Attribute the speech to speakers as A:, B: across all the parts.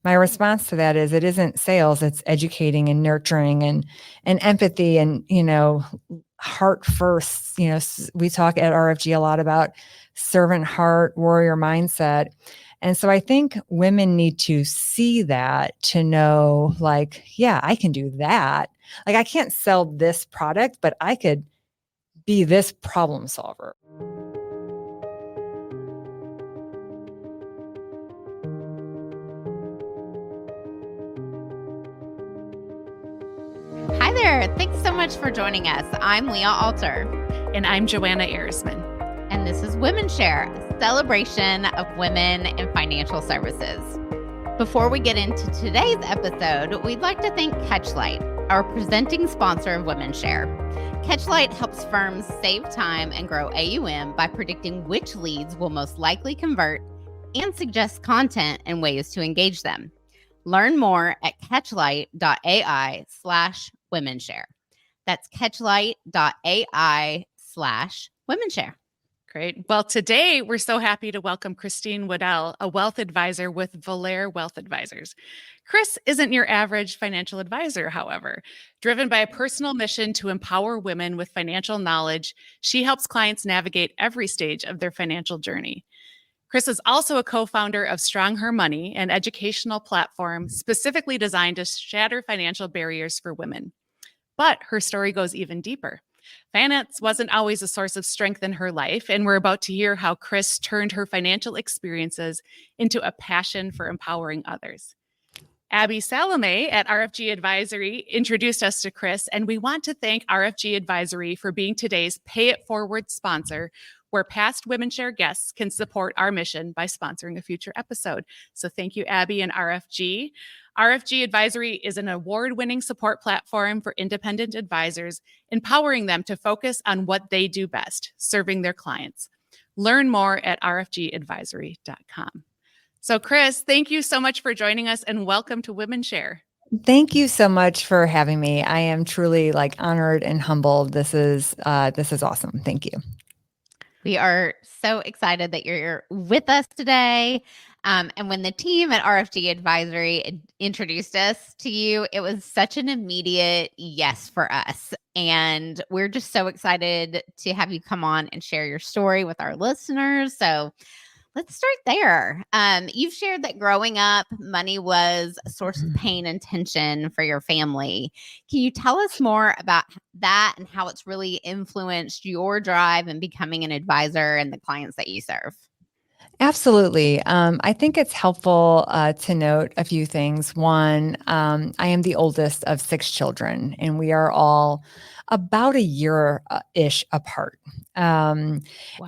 A: my response to that is it isn't sales, it's educating and nurturing and empathy and, heart first. We talk at RFG a lot about servant heart, warrior mindset. And so I think women need to see that to know, like, yeah, I can do that. Like, I can't sell this product, but I could be this problem solver.
B: Hi there. Thanks so much for joining us. I'm Leah Alter.
C: And I'm Joanna Erisman.
B: And this is WomenShare, a celebration of women in financial services. Before we get into today's episode, we'd like to thank Catchlight, our presenting sponsor of WomenShare. Catchlight helps firms save time and grow AUM by predicting which leads will most likely convert and suggest content and ways to engage them. Learn more at catchlight.ai/WomenShare. That's catchlight.ai/WomenShare.
C: Great. Well, today we're so happy to welcome Christine Wedell, a wealth advisor with Volare Wealth Advisors. Chris isn't your average financial advisor, however. Driven by a personal mission to empower women with financial knowledge, she helps clients navigate every stage of their financial journey. Chris is also a co-founder of StrongHer Money, an educational platform specifically designed to shatter financial barriers for women. But her story goes even deeper. Finance wasn't always a source of strength in her life, and we're about to hear how Chris turned her financial experiences into a passion for empowering others. Abby Salome at RFG Advisory introduced us to Chris, and we want to thank RFG Advisory for being today's Pay It Forward sponsor, where past WomenShare guests can support our mission by sponsoring a future episode. So thank you, Abby and RFG. RFG Advisory is an award-winning support platform for independent advisors, empowering them to focus on what they do best, serving their clients. Learn more at rfgadvisory.com. So Chris, thank you so much for joining us and welcome to WomenShare.
A: Thank you so much for having me. I am truly honored and humbled. This is awesome. Thank you.
B: We are so excited that you're with us today. And when the team at RFG Advisory introduced us to you, it was such an immediate yes for us. And we're just so excited to have you come on and share your story with our listeners. So let's start there. You've shared that growing up, money was a source of pain and tension for your family. Can you tell us more about that and how it's really influenced your drive in becoming an advisor and the clients that you serve?
A: Absolutely. I think it's helpful to note a few things. One, I am the oldest of 6 children, and we are all about a year-ish apart. Wow.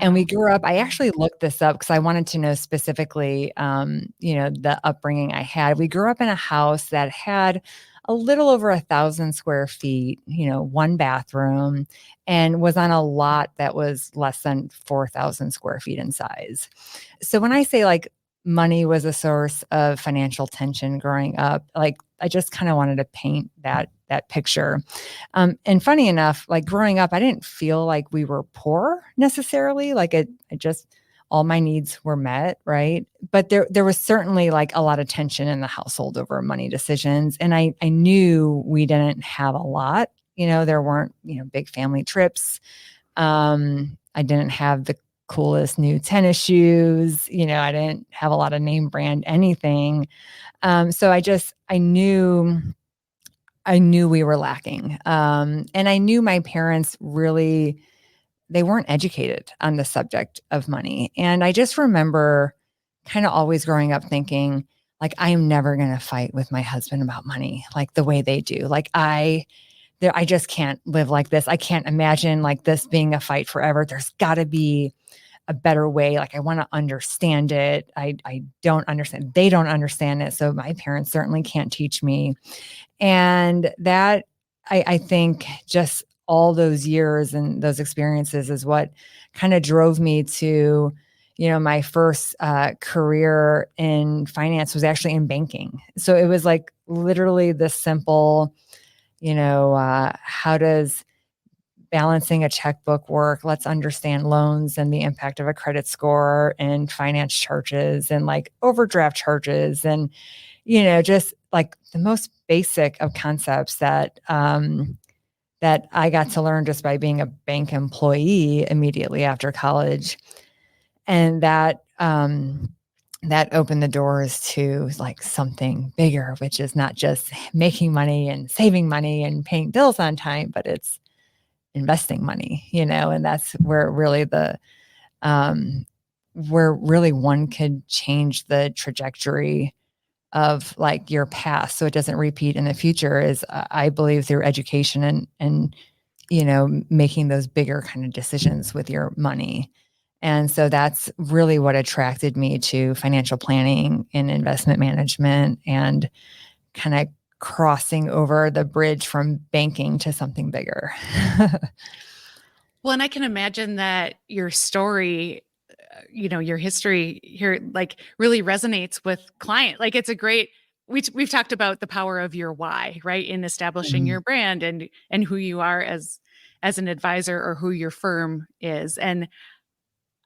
A: And we grew up, I actually looked this up because I wanted to know specifically, the upbringing I had. We grew up in a house that had a little over 1,000 square feet, 1 bathroom, and was on a lot that was less than 4,000 square feet in size. So when I say money was a source of financial tension growing up, I just kind of wanted to paint that picture. And funny enough, growing up, I didn't feel like we were poor necessarily. It just, all my needs were met, right? But there was certainly a lot of tension in the household over money decisions. And I knew we didn't have a lot. There weren't, big family trips. I didn't have the coolest new tennis shoes. I didn't have a lot of name brand anything. So I knew we were lacking. And I knew my parents really, they weren't educated on the subject of money. And I just remember kind of always growing up thinking, I am never going to fight with my husband about money, the way they do. I just can't live like this. I can't imagine this being a fight forever. There's got to be a better way. I want to understand it. I don't understand. They don't understand it. So my parents certainly can't teach me. And that, I think just all those years and those experiences is what kind of drove me to, my first career in finance was actually in banking. So it was literally this simple, how does balancing a checkbook work? Let's understand loans and the impact of a credit score and finance charges and overdraft charges. And just like the most basic of concepts that that I got to learn just by being a bank employee immediately after college. And that opened the doors to like something bigger, which is not just making money and saving money and paying bills on time, but it's investing money, and that's where really where really one could change the trajectory of like your past so it doesn't repeat in the future is I believe through education and making those bigger kind of decisions with your money. And so that's really what attracted me to financial planning and investment management and kind of crossing over the bridge from banking to something bigger.
C: Well, and I can imagine that your story, your history here, like really resonates with client. Like it's a great, we've talked about the power of your why, right? In establishing your brand and who you are as an advisor or who your firm is. And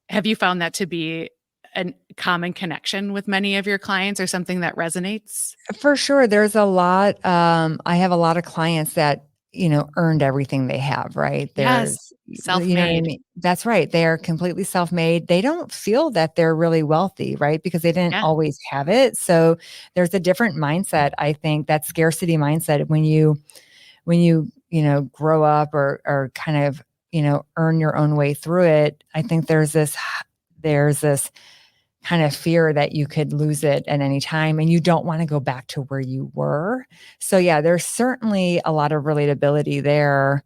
C: have you found that to be a common connection with many of your clients or something that resonates?
A: For sure. There's a lot. I have a lot of clients that, earned everything they have, right?
C: Yes.
A: You know what I
C: Self-made.
A: mean? That's right. They're completely self-made. They don't feel that they're really wealthy, right? Because they didn't
C: Yeah.
A: always have it. So there's a different mindset. I think that scarcity mindset when you, grow up or kind of, earn your own way through it. I think there's this kind of fear that you could lose it at any time and you don't want to go back to where you were. So yeah, there's certainly a lot of relatability there.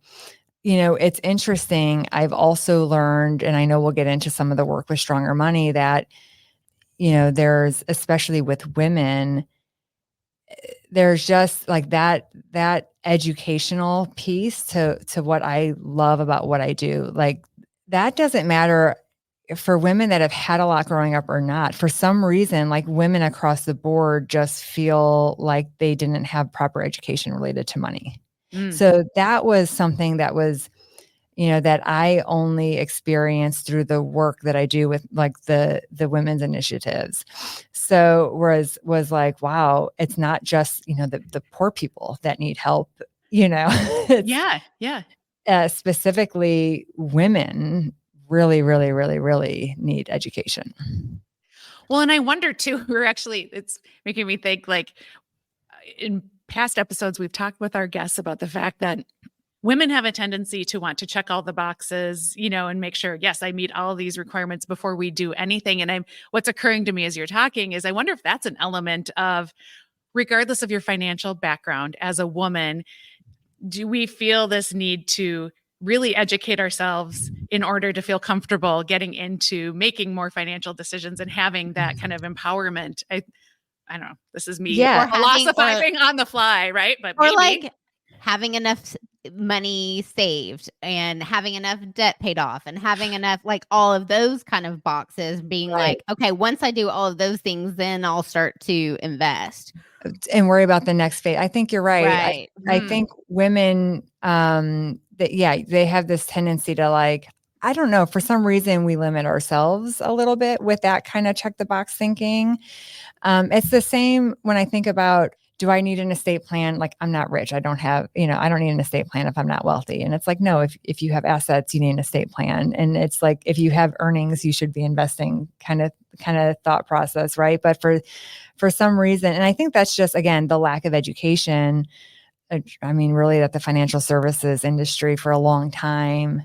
A: It's interesting. I've also learned, and I know we'll get into some of the work with StrongHer Money that, there's, especially with women, there's just like that educational piece to what I love about what I do. Like that doesn't matter for women that have had a lot growing up or not. For some reason, like women across the board just feel like they didn't have proper education related to money. So that was something that was, that I only experienced through the work that I do with like the women's initiatives. So was like, wow, it's not just, the poor people that need help, it's,
C: Yeah.
A: specifically women really, really, really, really need education.
C: Well, and I wonder too, it's making me think like in past episodes, we've talked with our guests about the fact that women have a tendency to want to check all the boxes, and make sure, yes, I meet all of these requirements before we do anything. And what's occurring to me as you're talking is I wonder if that's an element of, regardless of your financial background as a woman, do we feel this need to really educate ourselves in order to feel comfortable getting into making more financial decisions and having that kind of empowerment? I don't know. This is me philosophizing on the fly, right? But
B: or
C: maybe.
B: like having enough money saved and having enough debt paid off and having enough, like all of those kind of boxes being like, okay, once I do all of those things, then I'll start to invest
A: and worry about the next phase. I think you're right.
B: Right.
A: I think women, they have this tendency to like, I don't know, for some reason we limit ourselves a little bit with that kind of check the box thinking. It's the same when I think about, do I need an estate plan? Like I'm not rich. I don't have, I don't need an estate plan if I'm not wealthy. And it's like, no, if you have assets, you need an estate plan. And it's like, if you have earnings, you should be investing kind of thought process. Right. But for some reason, and I think that's just, again, the lack of education. I mean, really that the financial services industry for a long time,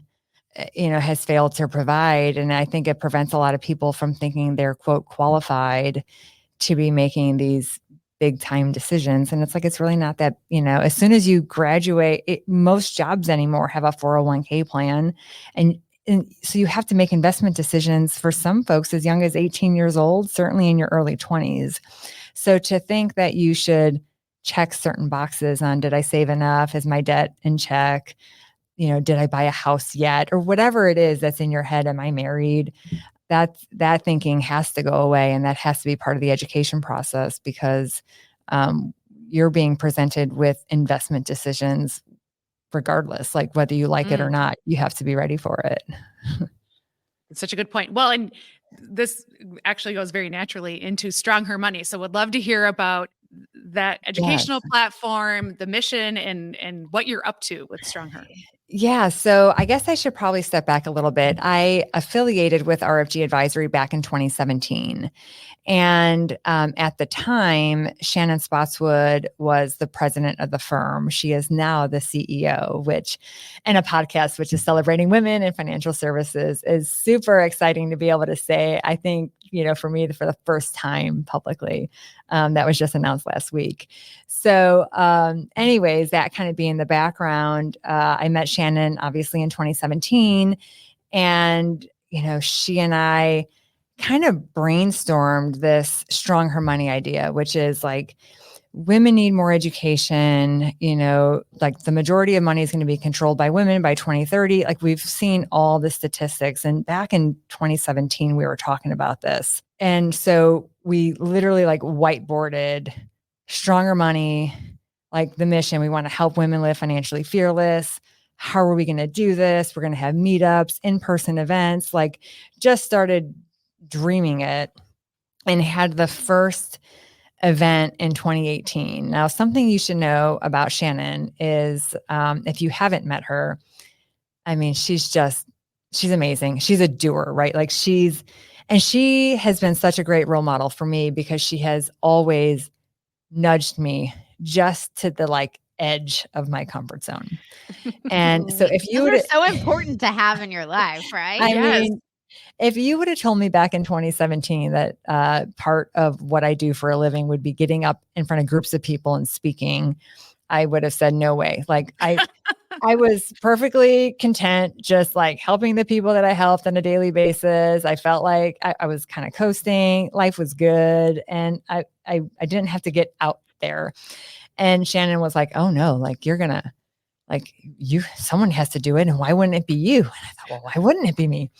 A: has failed to provide. And I think it prevents a lot of people from thinking they're quote qualified to be making these big time decisions. And it's like, it's really not that, as soon as you graduate, most jobs anymore have a 401k plan. And so you have to make investment decisions for some folks as young as 18 years old, certainly in your early 20s. So to think that you should check certain boxes on, did I save enough? Is my debt in check? Did I buy a house yet? Or whatever it is that's in your head. Am I married? That thinking has to go away. And that has to be part of the education process because you're being presented with investment decisions regardless, like whether you like it or not, you have to be ready for it.
C: It's such a good point. Well, and this actually goes very naturally into StrongHer Money. So would love to hear about that educational platform, the mission, and what you're up to with StrongHer.
A: Yeah. So I guess I should probably step back a little bit. I affiliated with RFG Advisory back in 2017. And at the time, Shannon Spotswood was the president of the firm. She is now the CEO, and a podcast, which is celebrating women in financial services, is super exciting to be able to say. I think, for me, for the first time publicly, that was just announced last week. So anyways, that kind of being the background, I met Shannon obviously in 2017. And, she and I kind of brainstormed this StrongHer Money idea, which is like women need more education, like the majority of money is going to be controlled by women by 2030. Like we've seen all the statistics. And back in 2017, we were talking about this. And so we literally like whiteboarded StrongHer Money, like the mission. We want to help women live financially fearless. How are we going to do this? We're going to have meetups, in-person events, like just started dreaming it, and had the first event in 2018. Now, something you should know about Shannon is if you haven't met her, I mean, she's amazing. She's a doer, right? Like she has been such a great role model for me because she has always nudged me just to the edge of my comfort zone. And so if you
B: are so important to have in your life, right?
A: I mean, if you would have told me back in 2017 that part of what I do for a living would be getting up in front of groups of people and speaking, I would have said no way. Like I was perfectly content just like helping the people that I helped on a daily basis. I felt like I was kind of coasting. Life was good. And I didn't have to get out there. And Shannon was like, oh no, like you're going to, like someone has to do it. And why wouldn't it be you? And I thought, well, why wouldn't it be me?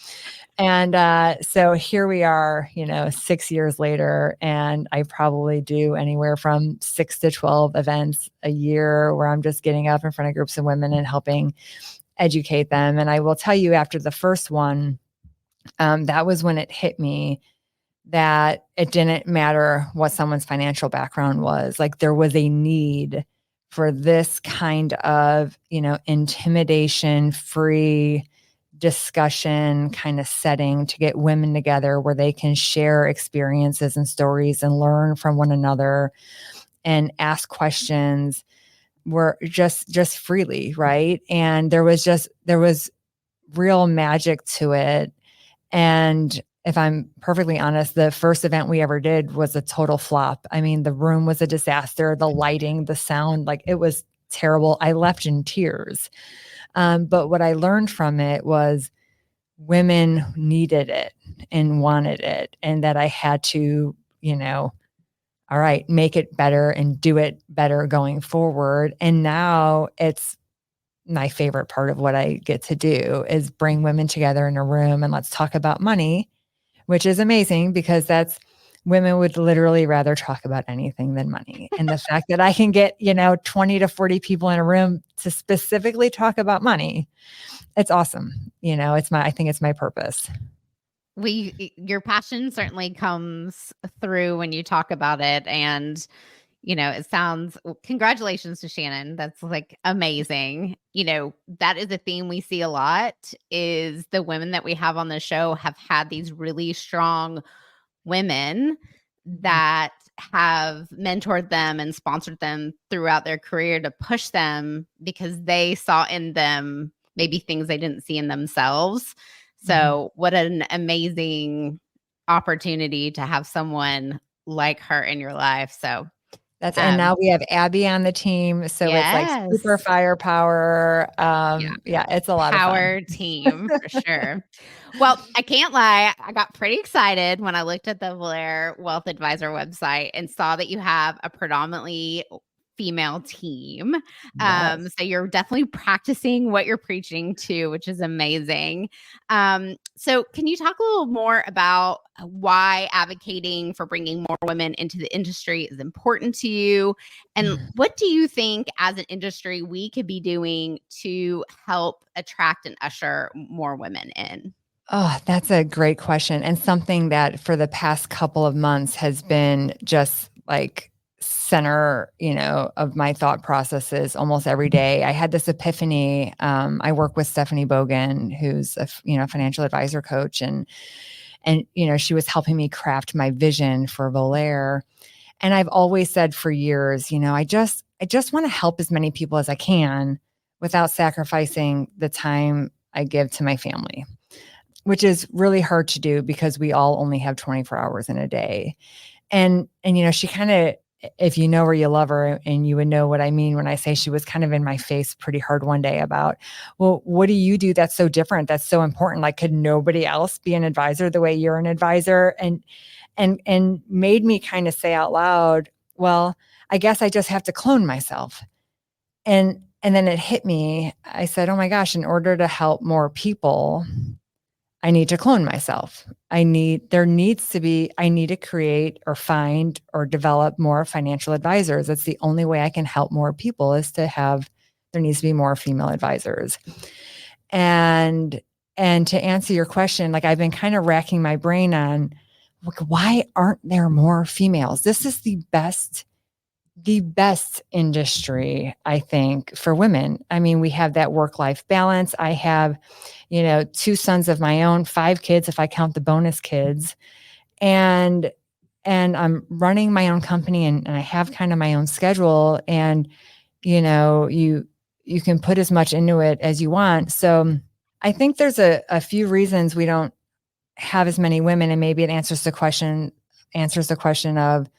A: And so here we are, 6 years later, and I probably do anywhere from 6 to 12 events a year where I'm just getting up in front of groups of women and helping educate them. And I will tell you, after the first one, that was when it hit me that it didn't matter what someone's financial background was. Like there was a need for this kind of, intimidation-free discussion kind of setting to get women together where they can share experiences and stories and learn from one another and ask questions were just freely, right? And there was real magic to it. And if I'm perfectly honest, the first event we ever did was a total flop. I mean, the room was a disaster, the lighting, the sound, like it was terrible. I left in tears. But what I learned from it was women needed it and wanted it, and that I had to, all right, make it better and do it better going forward. And now it's my favorite part of what I get to do is bring women together in a room and let's talk about money, which is amazing because women would literally rather talk about anything than money. And the fact that I can get, 20 to 40 people in a room to specifically talk about money, it's awesome. I think it's my purpose.
B: Your passion certainly comes through when you talk about it. And, congratulations to Shannon. That's like amazing. That is a theme we see a lot is the women that we have on the show have had these really strong women that have mentored them and sponsored them throughout their career to push them because they saw in them maybe things they didn't see in themselves. So what an amazing opportunity to have someone like her in your life. So
A: and now we have Abby on the team. So it's like super firepower. Yeah, it's a lot of
B: power team for sure. Well, I can't lie. I got pretty excited when I looked at the Volare Wealth Advisor website and saw that you have a predominantly female team.
A: Yes.
B: So you're definitely practicing what you're preaching to, which is amazing. So can you talk a little more about why advocating for bringing more women into the industry is important to you? And what do you think as an industry we could be doing to help attract and usher more women in?
A: Oh, that's a great question. And something that for the past couple of months has been just like center, of my thought processes almost every day. I had this epiphany. I work with Stephanie Bogan, who's a financial advisor coach, and she was helping me craft my vision for Volare. And I've always said for years, I just want to help as many people as I can without sacrificing the time I give to my family, which is really hard to do because we all only have 24 hours in a day. And she kind of, if you know her, you love her, and you would know what I mean when I say she was kind of in my face pretty hard one day about, well, what do you do that's so different, that's so important? Like, could nobody else be an advisor the way you're an advisor? And made me kind of say out loud, well, I guess I just have to clone myself. And then it hit me. I said, oh my gosh, in order to help more people, I need to clone myself. I need to create or find or develop more financial advisors. That's the only way I can help more people, is there needs to be more female advisors. And to answer your question, like, I've been kind of racking my brain on, like, why aren't there more females? This is the best industry, I think, for women. I mean, we have that work-life balance. I have, 2 sons of my own, 5 kids if I count the bonus kids. And I'm running my own company, and I have kind of my own schedule, and, you can put as much into it as you want. So I think there's a few reasons we don't have as many women, and maybe it answers the question of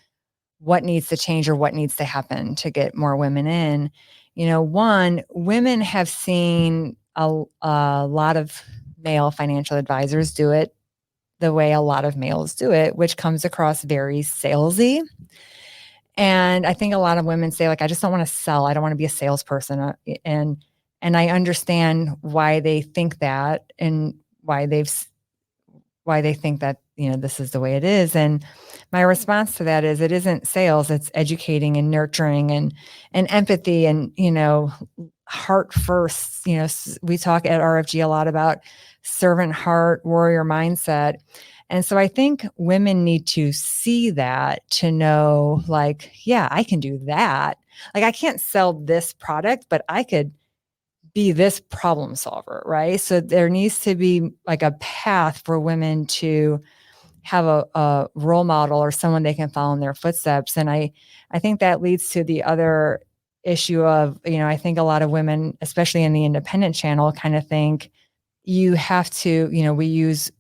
A: what needs to change or what needs to happen to get more women in. One, women have seen a lot of male financial advisors do it the way a lot of males do it, which comes across very salesy. And I think a lot of women say, like, I just don't want to sell. I don't want to be a salesperson. And I understand why they think that, and why they think that, this is the way it is. And my response to that is, it isn't sales, it's educating and nurturing and empathy and, heart first. We talk at RFG a lot about servant heart, warrior mindset. And so I think women need to see that, to know, like, yeah, I can do that. Like, I can't sell this product, but I could be this problem solver, right? So there needs to be like a path for women to have a role model or someone they can follow in their footsteps. And I think that leads to the other issue of, I think a lot of women, especially in the independent channel, kind of think you have to, we use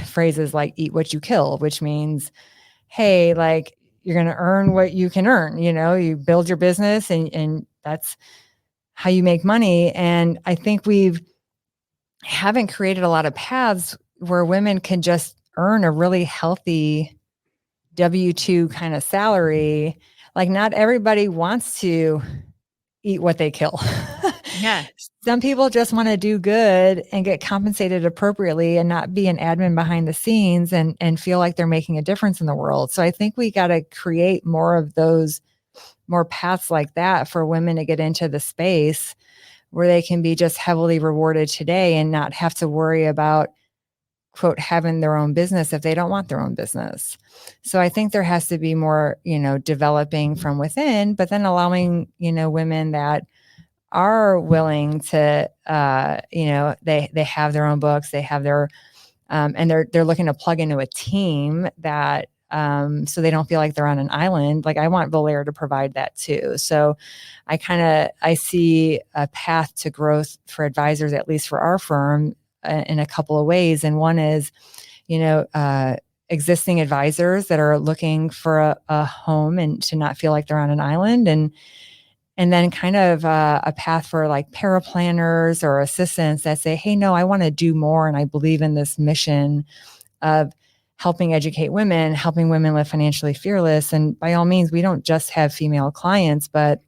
A: phrases like eat what you kill, which means, hey, like, you're going to earn what you can earn, you build your business and that's how you make money. And I think haven't created a lot of paths where women can just earn a really healthy W-2 kind of salary. Like, not everybody wants to eat what they kill.
C: Yeah.
A: Some people just want to do good and get compensated appropriately and not be an admin behind the scenes and feel like they're making a difference in the world. So I think we got to create more of those, more paths like that for women to get into the space where they can be just heavily rewarded today and not have to worry about, quote, having their own business if they don't want their own business. So I think there has to be more, developing from within, but then allowing, women that are willing to, they have their own books, they have their, and they're looking to plug into a team that, so they don't feel like they're on an island. Like, I want Volare to provide that too. So I see a path to growth for advisors, at least for our firm, in a couple of ways. And one is, existing advisors that are looking for a home and to not feel like they're on an island. And then kind of a path for like paraplanners or assistants that say, hey, no, I want to do more. And I believe in this mission of helping educate women, helping women live financially fearless. And by all means, we don't just have female clients, but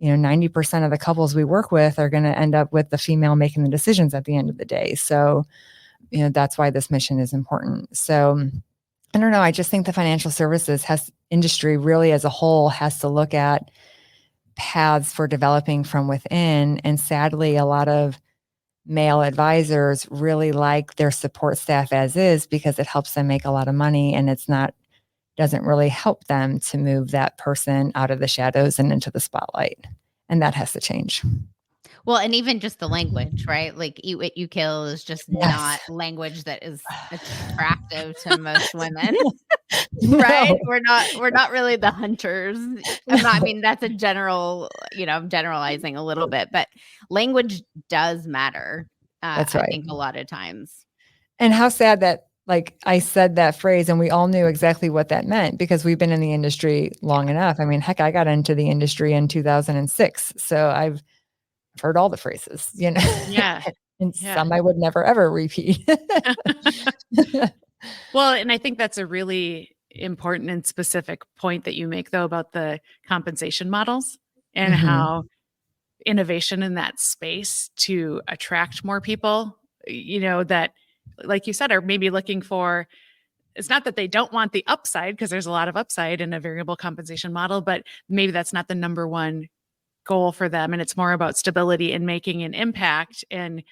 A: 90% of the couples we work with are going to end up with the female making the decisions at the end of the day. So, that's why this mission is important. So I don't know. I just think the financial services industry really as a whole has to look at paths for developing from within. And sadly, a lot of male advisors really like their support staff as is because it helps them make a lot of money and it's not doesn't really help them to move that person out of the shadows and into the spotlight. And that has to change.
B: Well, and even just the language, right? Like eat what you kill is just not
A: Yes.
B: language that is attractive to most women.
A: No.
B: Right? We're not really the hunters. I mean, that's a general, I'm generalizing a little bit, but language does matter.
A: That's
B: I
A: right.
B: think a lot of times.
A: And how sad that like I said that phrase and we all knew exactly what that meant because we've been in the industry long enough. I mean, heck, I got into the industry in 2006. So I've heard all the phrases,
C: Yeah.
A: and
C: Yeah.
A: some I would never, ever repeat.
C: Well, and I think that's a really important and specific point that you make, though, about the compensation models and how innovation in that space to attract more people, that, like you said, are maybe looking for, it's not that they don't want the upside, because there's a lot of upside in a variable compensation model, but maybe that's not the number one goal for them. And it's more about stability and making an impact. And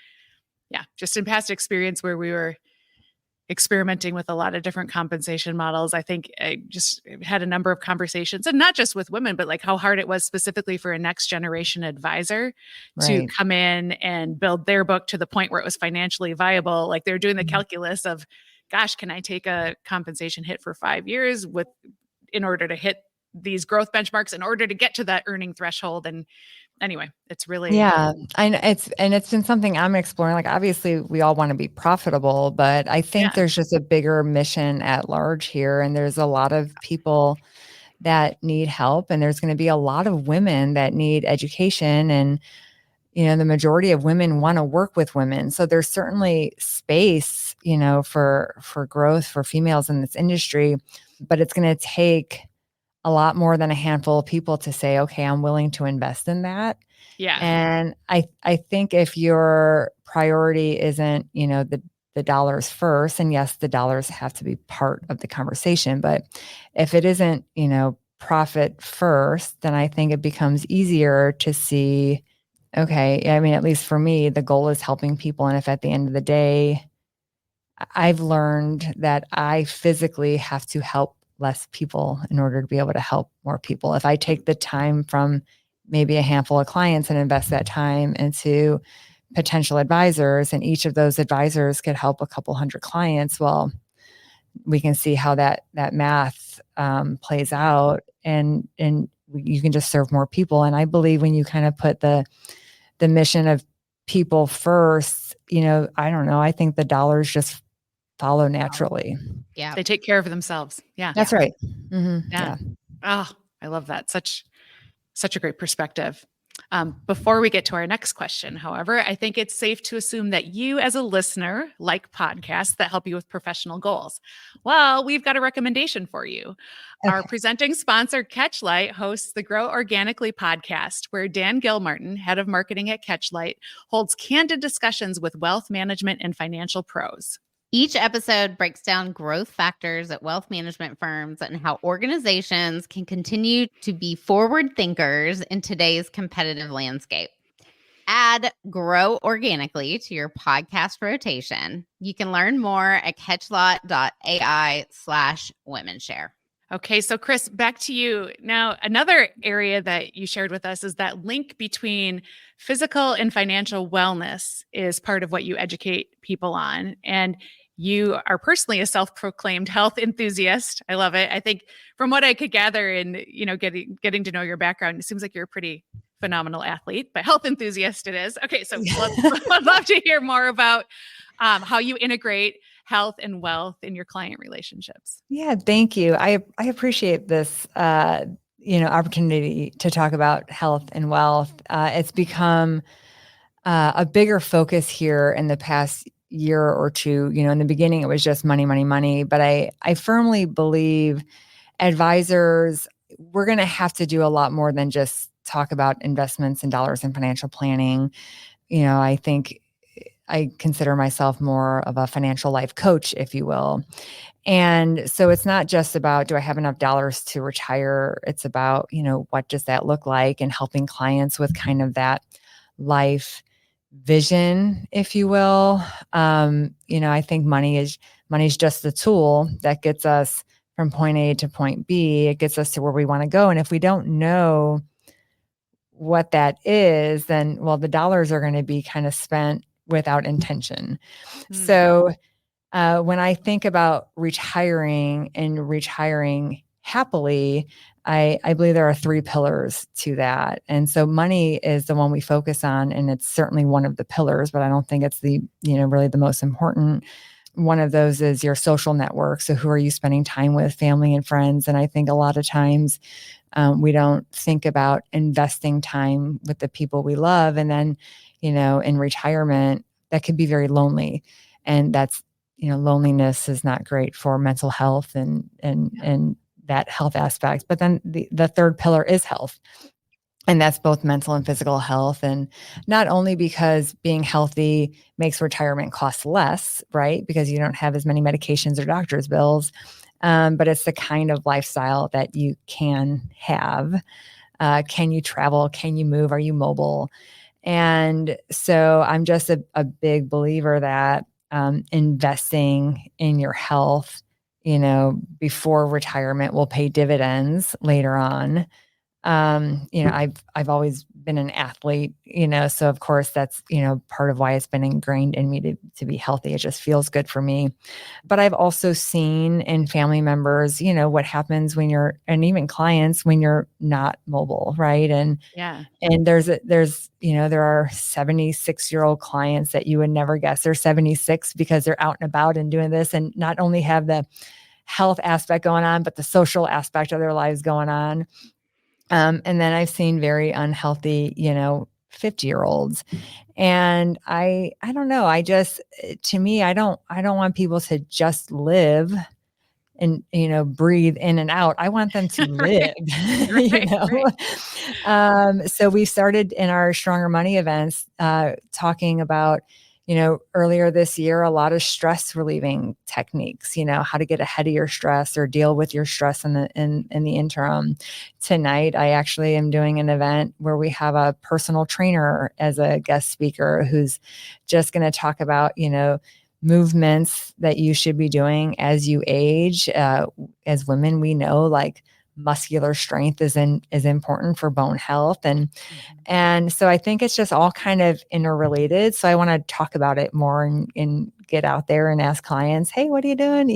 C: yeah, just in past experience where we were experimenting with a lot of different compensation models, I think I just had a number of conversations, and not just with women, but like how hard it was specifically for a next generation advisor to come in and build their book to the point where it was financially viable. Like they're doing the calculus of, gosh, can I take a compensation hit for 5 years in order to hit these growth benchmarks, in order to get to that earning threshold? And anyway, it's really,
A: it's been something I'm exploring. Like, obviously we all want to be profitable, but I think there's just a bigger mission at large here. And there's a lot of people that need help, and there's going to be a lot of women that need education. And, the majority of women want to work with women. So there's certainly space, for growth for females in this industry, but it's going to take a lot more than a handful of people to say, okay, I'm willing to invest in that.
C: Yeah.
A: And I think if your priority isn't, the dollars first, and yes, the dollars have to be part of the conversation, but if it isn't, profit first, then I think it becomes easier to see, okay, I mean, at least for me, the goal is helping people. And if at the end of the day, I've learned that I physically have to help less people in order to be able to help more people. If I take the time from maybe a handful of clients and invest that time into potential advisors, and each of those advisors could help a couple hundred clients, well, we can see how that math plays out, and you can just serve more people. And I believe when you kind of put the mission of people first, I don't know, I think the dollars just follow naturally.
B: Yeah.
C: They take care of themselves. Yeah.
A: That's right.
C: Yeah. Oh, I love that. Such a great perspective. Before we get to our next question, however, I think it's safe to assume that you as a listener like podcasts that help you with professional goals. Well, we've got a recommendation for you. Okay. Our presenting sponsor, Catchlight, hosts the Grow Organically podcast, where Dan Gilmartin, head of marketing at Catchlight, holds candid discussions with wealth management and financial pros.
B: Each episode breaks down growth factors at wealth management firms and how organizations can continue to be forward thinkers in today's competitive landscape. Add Grow Organically to your podcast rotation. You can learn more at catchlot.ai/WomenShare.
C: Okay, so Chris, back to you. Now, another area that you shared with us is that link between physical and financial wellness is part of what you educate people on. And you are personally a self-proclaimed health enthusiast. I love it. I think from what I could gather in, getting to know your background, it seems like you're a pretty phenomenal athlete, but health enthusiast it is. Okay, so I'd love to hear more about how you integrate health and wealth in your client relationships.
A: Yeah, thank you. I appreciate this, opportunity to talk about health and wealth. It's become a bigger focus here in the past year or two. In the beginning, it was just money, money, money. But I firmly believe advisors, we're going to have to do a lot more than just talk about investments and dollars and financial planning. I think I consider myself more of a financial life coach, if you will. And so it's not just about, do I have enough dollars to retire? It's about, what does that look like, and helping clients with kind of that life vision, if you will. I think money is just the tool that gets us from point A to point B. It gets us to where we want to go. And if we don't know what that is, then, well, the dollars are going to be kind of spent without intention. So when I think about retiring and retiring happily, I believe there are 3 pillars to that. And so money is the one we focus on, and it's certainly one of the pillars, but I don't think it's the, really the most important. One of those is your social network. So who are you spending time with, family and friends? And I think a lot of times we don't think about investing time with the people we love. And then, in retirement, that could be very lonely. And that's, loneliness is not great for mental health and that health aspect. But then the third pillar is health. And that's both mental and physical health. And not only because being healthy makes retirement cost less, right? Because you don't have as many medications or doctor's bills, but it's the kind of lifestyle that you can have. Can you travel? Can you move? Are you mobile? And so I'm just a big believer that investing in your health, before retirement will pay dividends later on. I've always been an athlete, so of course that's, part of why it's been ingrained in me to be healthy. It just feels good for me. But I've also seen in family members, what happens and even clients when you're not mobile. Right. And there are 76-year-old clients that you would never guess they're 76 because they're out and about and doing this, and not only have the health aspect going on, but the social aspect of their lives going on. And then I've seen very unhealthy, 50-year-olds. And I don't know. To me, I don't want people to just live and, breathe in and out. I want them to live,
C: Right.
A: So we started in our StrongHer Money events, talking about, earlier this year, a lot of stress relieving techniques, how to get ahead of your stress or deal with your stress in the interim. Tonight, I actually am doing an event where we have a personal trainer as a guest speaker who's just going to talk about, movements that you should be doing as you age. As women, we know like muscular strength is important for bone health. And so I think it's just all kind of interrelated. So I want to talk about it more and get out there and ask clients, hey, what are you doing?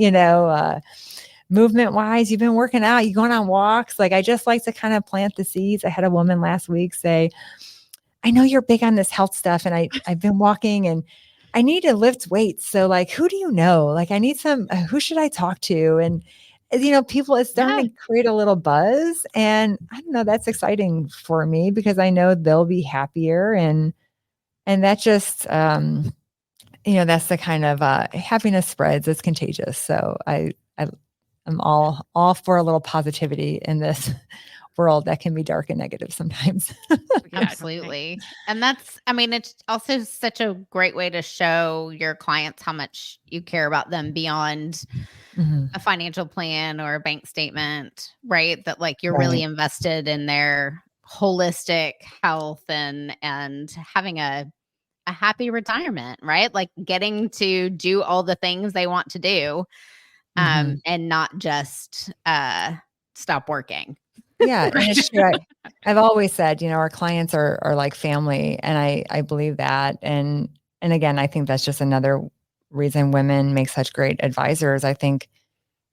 A: Movement wise, you've been working out, you going on walks. Like, I just like to kind of plant the seeds. I had a woman last week say, I know you're big on this health stuff, and I've been walking and I need to lift weights. So like, who do you know? Like, I need who should I talk to? And people, it's starting to create a little buzz, and I don't know, that's exciting for me because I know they'll be happier. And that just, that's the kind of, happiness spreads, it's contagious. So I'm all for a little positivity in this world that can be dark and negative sometimes.
B: Absolutely. And it's also such a great way to show your clients how much you care about them beyond a financial plan or a bank statement, right? That like you're really invested in their holistic health and having a happy retirement, right? Like getting to do all the things they want to do, and not just stop working.
A: Yeah. And it's true. I've always said, our clients are like family, and I believe that. And again, I think that's just another reason women make such great advisors. I think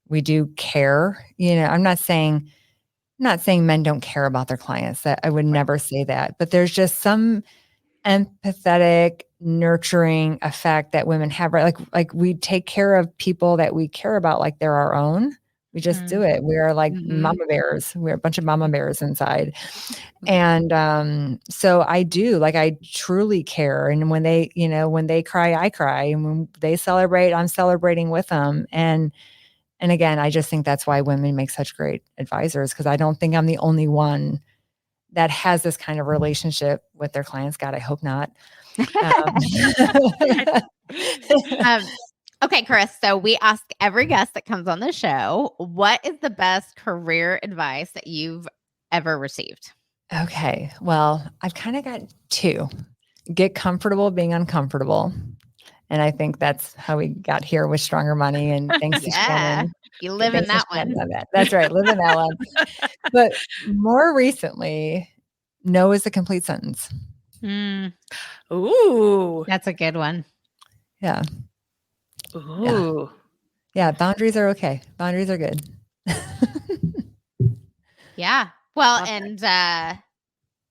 A: we do care. I'm not saying men don't care about their clients. That I would never say that, but there's just some empathetic, nurturing effect that women have, right? Like we take care of people that we care about like they're our own. We just do it. We are like mama bears. We're a bunch of mama bears inside. And so I truly care. And when they cry, I cry. And when they celebrate, I'm celebrating with them. And again, I just think that's why women make such great advisors, because I don't think I'm the only one that has this kind of relationship with their clients. God, I hope not.
B: Okay, Chris. So we ask every guest that comes on the show, what is the best career advice that you've ever received?
A: Okay. Well, I've kind of got 2. Get comfortable being uncomfortable. And I think that's how we got here with StrongHer Money. And thanks to Shannon
B: You live in that one.
A: That's right. Live in that one. But more recently, no is a complete sentence.
C: Ooh.
B: That's a good one.
A: Yeah.
C: Ooh.
A: Yeah. Boundaries are okay. Boundaries are good.
B: Yeah. Well,
C: Love
B: and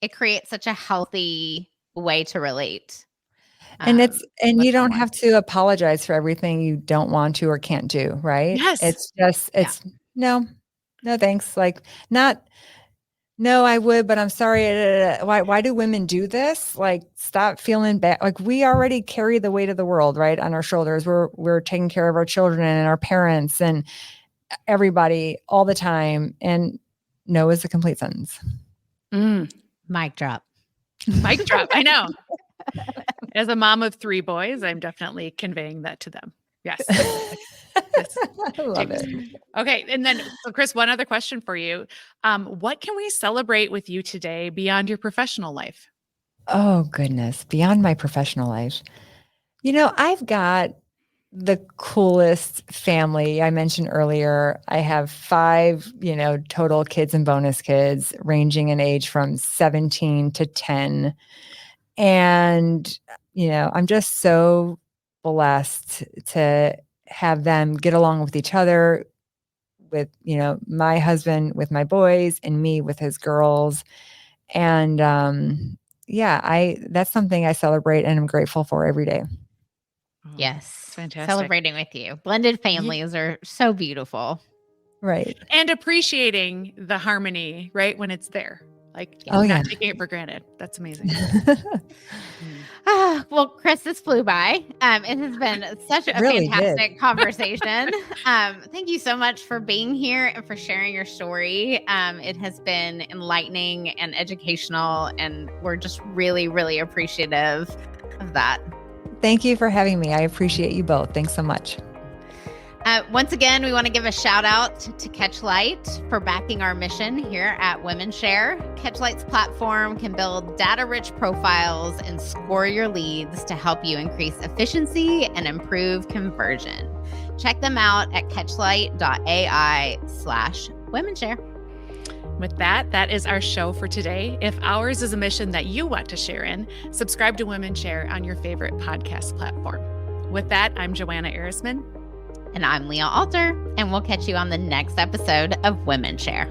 B: it creates such a healthy way to relate.
A: And
B: with
A: you don't
B: someone.
A: have to apologize for everything you don't want to or can't do, right?
C: Yes.
A: It's just, no, thanks. Like no, I would, but I'm sorry. Why do women do this? Like, stop feeling bad. Like, we already carry the weight of the world, right, on our shoulders. We're taking care of our children and our parents and everybody all the time. And no is a complete sentence.
B: Mic drop.
C: Mic drop. I know. As a mom of 3 boys, I'm definitely conveying that to them. Yes.
A: I love it.
C: Okay. And then, so Chris, one other question for you. What can we celebrate with you today beyond your professional life?
A: Oh, goodness. Beyond my professional life. I've got the coolest family. I mentioned earlier, I have 5, total kids and bonus kids ranging in age from 17 to 10. And, I'm just so blessed to have them get along with each other, with, my husband with my boys and me with his girls. And, that's something I celebrate and I'm grateful for every day.
B: Yes.
C: Fantastic.
B: Celebrating with you. Blended families are so beautiful.
A: Right.
C: And appreciating the harmony, right? When it's there. Like, not taking it for granted. That's amazing.
B: Well, Chris, this flew by. It has been such a fantastic conversation. Thank you so much for being here and for sharing your story. It has been enlightening and educational, and we're just really, really appreciative of that.
A: Thank you for having me. I appreciate you both. Thanks so much.
B: Once again, we want to give a shout out to Catchlight for backing our mission here at WomenShare. Catchlight's platform can build data-rich profiles and score your leads to help you increase efficiency and improve conversion. Check them out at catchlight.ai/WomenShare.
C: With that is our show for today. If ours is a mission that you want to share in, subscribe to WomenShare on your favorite podcast platform. With that, I'm Joanna Erisman.
B: And I'm Leah Alter, and we'll catch you on the next episode of WomenShare.